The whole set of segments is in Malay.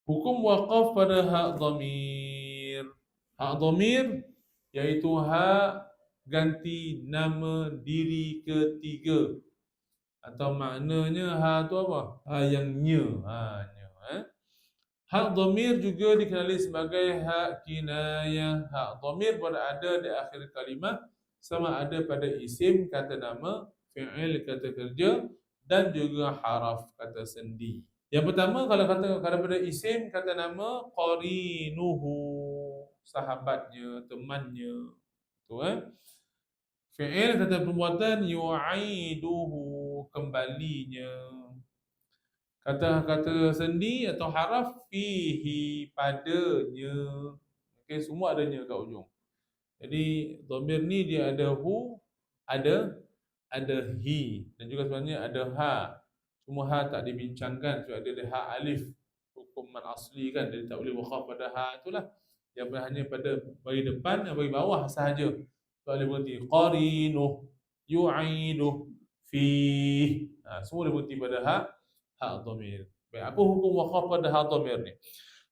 Hukum wakaf pada hak dhamir. Hak dhamir iaitu hak ganti nama diri ketiga. Atau maknanya ha tu apa? Ha yang nya. Ha nya. Hak dhamir juga dikenali sebagai hak kinayah. Hak dhamir berada di akhir kalimah sama ada pada isim kata nama, fi'il kata kerja dan juga haraf kata sendi. Yang pertama kalau pada isim kata nama qarinuhu, sahabatnya, temannya. Tu Fi'il kata perbuatan yu'iduhu, kembalinya. Kata-kata sendi atau haraf fihi, padanya. Okey, semua adanya kat ujung. Jadi dhamir ni dia ada hu, ada hi dan juga sebenarnya ada ha. Cuma ha tak dibincangkan sebab dia ada ha alif, hukuman asli kan, dia tak boleh wakaf pada ha itulah. Yang hanya pada bagi depan dan bagi bawah sahaja. Tak boleh berhenti qarinuh, yu'iduh, fi. Semua dia berhenti pada ha, hak dhamir. Baik, apa hukum wakaf pada hak dhamir ni?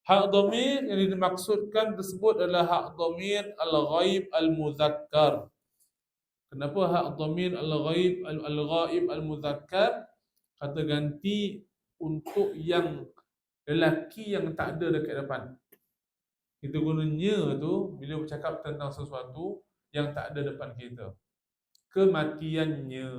Hak dhamir yang dimaksudkan tersebut adalah hak dhamir al-ghaib al-muzakkar. Kenapa hak dhamir al-ghaib al-muzakkar? Kata ganti untuk yang lelaki yang tak ada dekat depan. Kita gunanya tu bila bercakap tentang sesuatu yang tak ada depan kita. Kematiannya.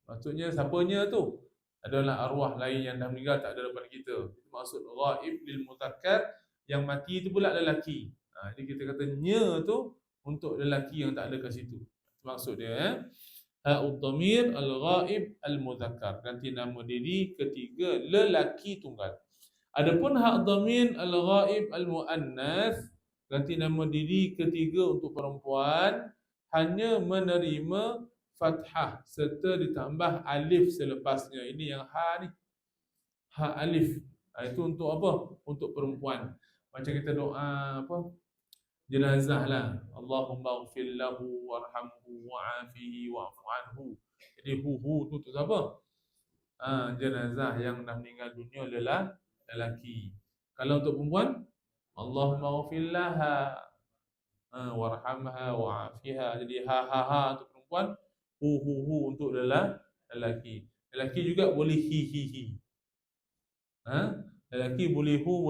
Maksudnya siapanya tu? Adalah arwah lain yang dah meninggal tak ada depan kita. Itu maksud ghaib lil muzakkar, yang mati itu pula lelaki. Jadi kita kata nya tu untuk lelaki yang tak ada kat situ. Maksud dia ha'ud dhamir al-ghaib al-muzakkar, ganti nama diri ketiga lelaki tunggal. Adapun hak dhamir al-ghaib al-muannas, ganti nama diri ketiga untuk perempuan, hanya menerima fathah serta ditambah alif selepasnya. Ini yang ha ni. Ha alif. Itu untuk apa? Untuk perempuan. Macam kita doa apa? Jenazah lah. Allahumma ighfir lahu warhamhu wa'afihi wa'fu anhu. Jadi hu tu untuk siapa? Jenazah yang dah meninggal dunia adalah lelaki. Kalau untuk perempuan, Allahumma ighfir laha warhamha wa'afiha. Jadi ha untuk perempuan, hu untuk lelaki. Lelaki juga boleh hi. Lelaki boleh hu,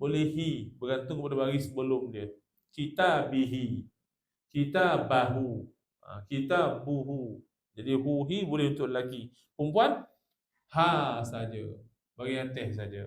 boleh hi, bergantung kepada baris sebelum dia. Kita bihi, kita bahu, kita buhu. Jadi hu hi boleh untuk lelaki. Perempuan ha saja, bagian teh saja.